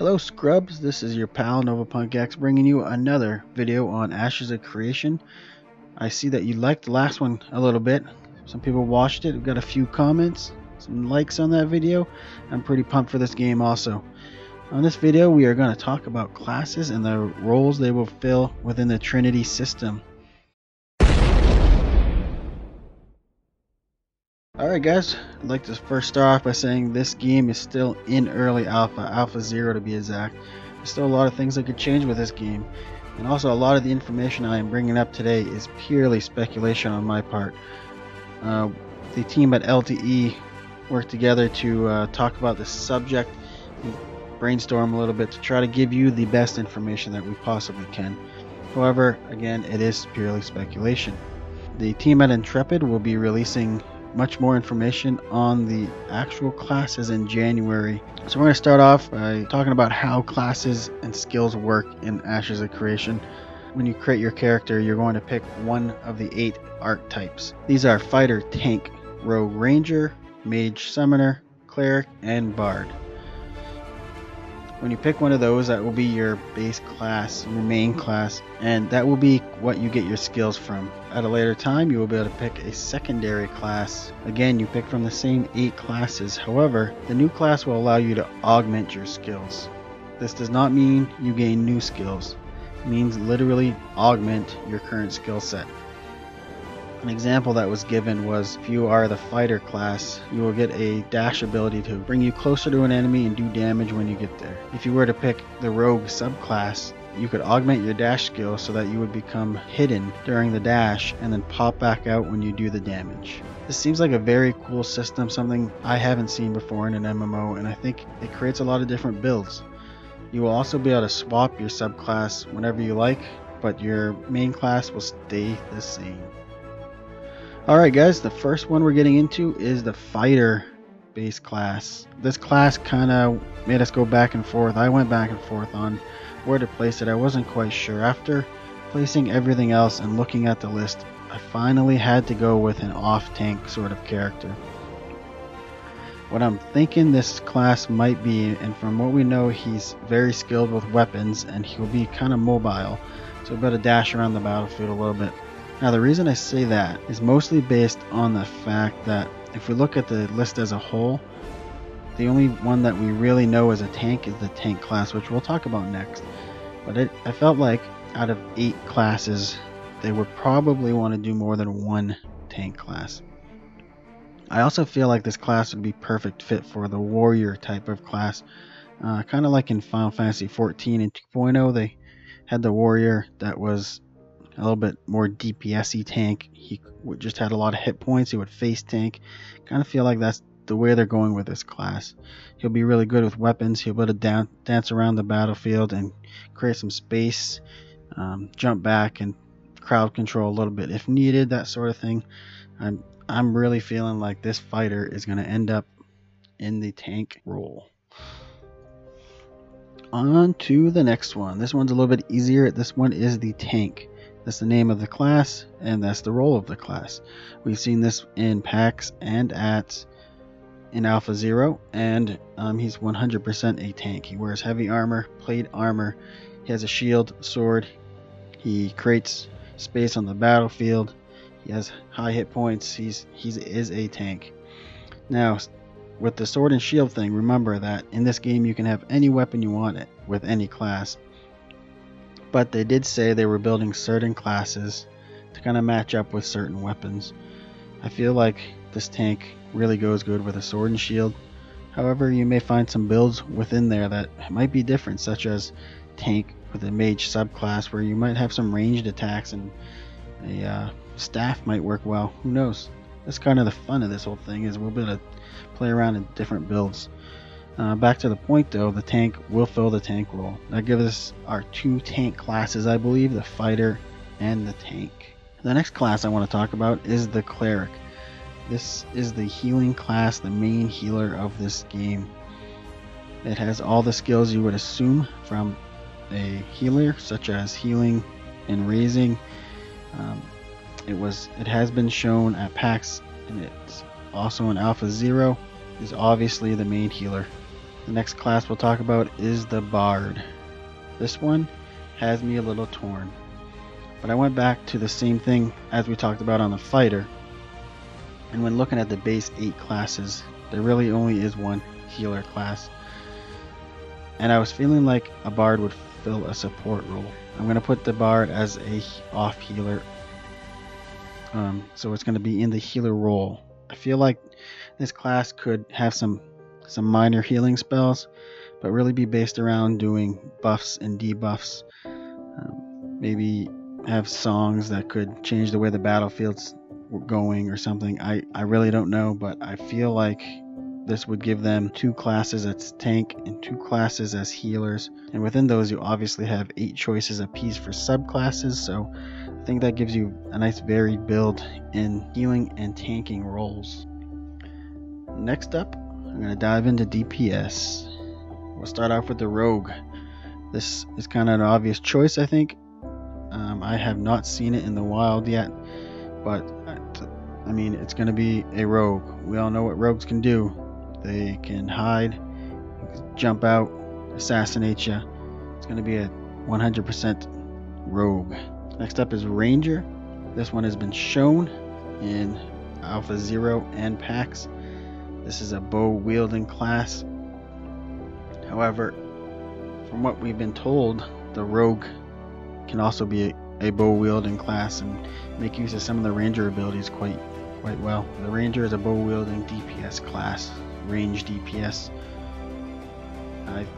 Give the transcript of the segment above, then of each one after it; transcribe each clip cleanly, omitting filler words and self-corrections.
Hello Scrubs, this is your pal novapunkX bringing you another video on Ashes of Creation. I see that you liked the last one a little bit. Some people watched it. We've got a few comments, some likes on that video. I'm pretty pumped for this game also. On this video we are going to talk about classes and the roles they will fill within the Trinity system. Alright guys, I'd like to first start off by saying this game is still in early alpha 0 to be exact. There's still a lot of things that could change with this game, and also a lot of the information I am bringing up today is purely speculation on my part. The team at LTE worked together to talk about this subject and brainstorm a little bit to try to give you the best information that we possibly can. However, again, it is purely speculation. The team at Intrepid will be releasing much more information on the actual classes in January. So we're going to start off by talking about how classes and skills work in Ashes of Creation. When you create your character, you're going to pick one of the 8 archetypes. These are Fighter, Tank, Rogue, Ranger, Mage, Summoner, Cleric, and Bard. When you pick one of those, that will be your base class, your main class, and that will be what you get your skills from. At a later time, you will be able to pick a secondary class. Again, you pick from the same 8 classes. However, the new class will allow you to augment your skills. This does not mean you gain new skills. It means literally augment your current skill set. An example that was given was if you are the fighter class, you will get a dash ability to bring you closer to an enemy and do damage when you get there. If you were to pick the rogue subclass, you could augment your dash skill so that you would become hidden during the dash and then pop back out when you do the damage. This seems like a very cool system, something I haven't seen before in an MMO, and I think it creates a lot of different builds. You will also be able to swap your subclass whenever you like, but your main class will stay the same. Alright guys, the first one we're getting into is the fighter base class. This class kind of made us go back and forth. I went back and forth on where to place it. I wasn't quite sure. After placing everything else and looking at the list, I finally had to go with an off-tank sort of character. What I'm thinking this class might be, and from what we know, he's very skilled with weapons and he'll be kind of mobile, so we better dash around the battlefield a little bit. Now the reason I say that is mostly based on the fact that if we look at the list as a whole, the only one that we really know as a tank is the tank class, which we'll talk about next. But I felt like out of 8 classes, they would probably want to do more than one tank class. I also feel like this class would be perfect fit for the warrior type of class. Kind of like in Final Fantasy 14 and 2.0, they had the warrior that was a little bit more DPS-y tank. He just had a lot of hit points. He would face tank. Kind of feel like that's the way they're going with this class. He'll be really good with weapons. He'll be able to dance around the battlefield and create some space, jump back and crowd control a little bit if needed, that sort of thing. I'm really feeling like this fighter is going to end up in the tank role. On to the next one. This one's a little bit easier. This one is the tank. That's the name of the class, and that's the role of the class. We've seen this in packs and in Alpha 0, and he's 100% a tank. He wears heavy armor, plate armor, he has a shield, sword, he creates space on the battlefield, he has high hit points, he is a tank. Now, with the sword and shield thing, remember that in this game you can have any weapon you want with any class. But they did say they were building certain classes to kind of match up with certain weapons. I feel like this tank really goes good with a sword and shield. However, you may find some builds within there that might be different, such as tank with a mage subclass where you might have some ranged attacks and a staff might work well. Who knows? That's kind of the fun of this whole thing, is we'll be able to play around in different builds. Back to the point though, the tank will fill the tank role. That gives us our 2 tank classes, I believe, the fighter and the tank. The next class I want to talk about is the cleric. This is the healing class, the main healer of this game. It has all the skills you would assume from a healer, such as healing and raising. It has been shown at PAX, and it's also in Alpha 0. Is obviously the main healer. The next class we'll talk about is the Bard. This one has me a little torn, but I went back to the same thing as we talked about on the Fighter, and when looking at the base 8 classes, there really only is one healer class, and I was feeling like a Bard would fill a support role. I'm going to put the Bard as a off healer, so it's going to be in the healer role. I feel like this class could have some minor healing spells, but really be based around doing buffs and debuffs. Maybe have songs that could change the way the battlefield's going or something. I really don't know, but I feel like this would give them 2 classes as tank and 2 classes as healers, and within those you obviously have 8 choices apiece for subclasses, so I think that gives you a nice varied build in healing and tanking roles. Next up, I'm going to dive into DPS. We'll start off with the Rogue. This is kind of an obvious choice, I think. I have not seen it in the wild yet, but I mean, it's going to be a Rogue. We all know what Rogues can do. They can hide, jump out, assassinate you. It's going to be a 100% Rogue. Next up is Ranger. This one has been shown in Alpha 0 and PAX. This is a bow wielding class. However, from what we've been told, the Rogue can also be a bow wielding class and make use of some of the Ranger abilities quite well. The Ranger is a bow wielding DPS class, range DPS.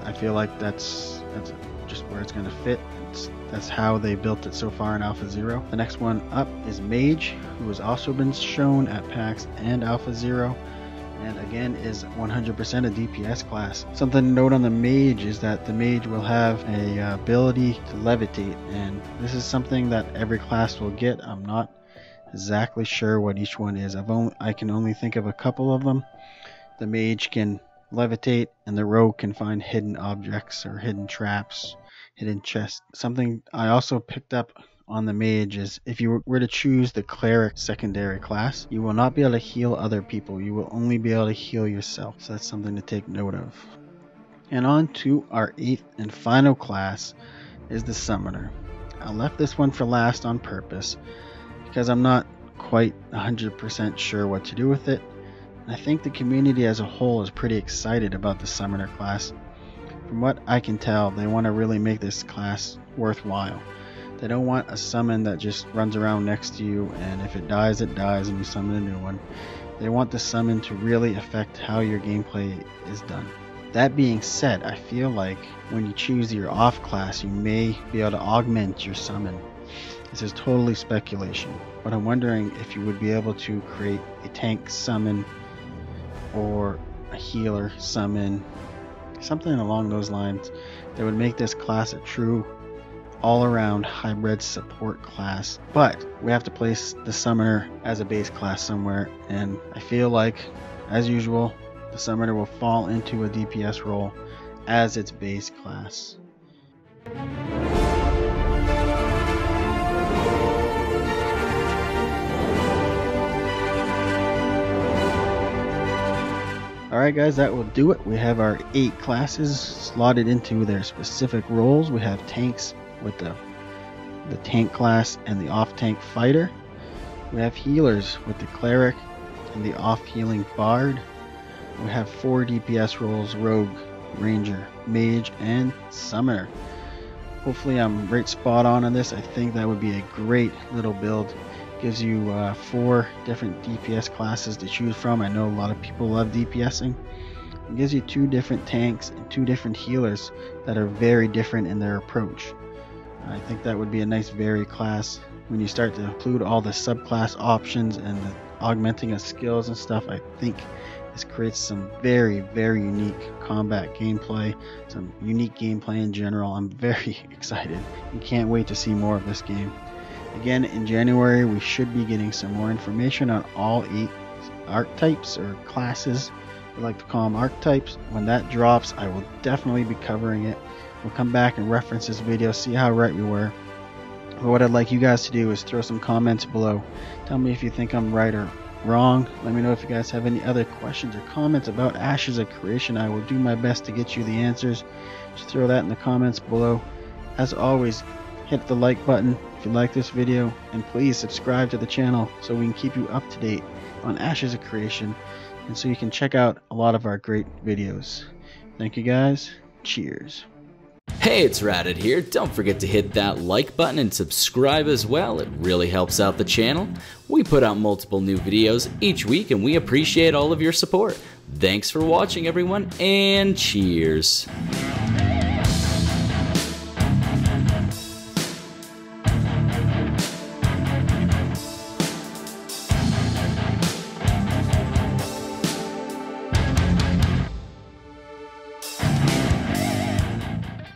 I feel like that's just where it's going to fit. That's how they built it so far in Alpha 0. The next one up is Mage, who has also been shown at PAX and Alpha 0, and again is 100% a DPS class. Something to note on the Mage is that the Mage will have a ability to levitate, and this is something that every class will get. I'm not exactly sure what each one is. I can only think of a couple of them. The Mage can levitate, and the Rogue can find hidden objects or hidden traps, hidden chests. Something I also picked up on the Mage is if you were to choose the Cleric secondary class, you will not be able to heal other people. You will only be able to heal yourself. So that's something to take note of. And on to our 8th and final class is the Summoner. I left this one for last on purpose because I'm not quite 100% sure what to do with it. I think the community as a whole is pretty excited about the Summoner class. From what I can tell, they want to really make this class worthwhile. They don't want a summon that just runs around next to you, and if it dies, it dies and you summon a new one. They want the summon to really affect how your gameplay is done. That being said, I feel like when you choose your off class, you may be able to augment your summon. This is totally speculation, but I'm wondering if you would be able to create a tank summon or a healer summon, something along those lines that would make this class a true all-around hybrid support class. But we have to place the Summoner as a base class somewhere, and I feel like, as usual, the Summoner will fall into a DPS role as its base class. Alright guys, that will do it. We have our 8 classes slotted into their specific roles. We have tanks with the tank class and the off-tank fighter. We have healers with the cleric and the off-healing bard. We have 4 DPS roles: rogue, ranger, mage, and summoner. Hopefully I'm right spot on this. I think that would be a great little build. Gives you 4 different DPS classes to choose from. I know a lot of people love DPSing. It gives you 2 different tanks and 2 different healers that are very different in their approach. I think that would be a nice varied class. When you start to include all the subclass options and the augmenting of skills and stuff, I think this creates some very, very unique combat gameplay, some unique gameplay in general. I'm very excited and can't wait to see more of this game. Again, in January, we should be getting some more information on all 8 archetypes or classes. We like to call them archetypes. When that drops, I will definitely be covering it. We'll come back and reference this video, see how right we were. But what I'd like you guys to do is throw some comments below. Tell me if you think I'm right or wrong. Let me know if you guys have any other questions or comments about Ashes of Creation. I will do my best to get you the answers. Just throw that in the comments below. As always, hit the like button if you like this video, and please subscribe to the channel so we can keep you up to date on Ashes of Creation, and so you can check out a lot of our great videos. Thank you guys. Cheers. Hey, it's Radit here. Don't forget to hit that like button and subscribe as well. It really helps out the channel. We put out multiple new videos each week and we appreciate all of your support. Thanks for watching, everyone, and cheers.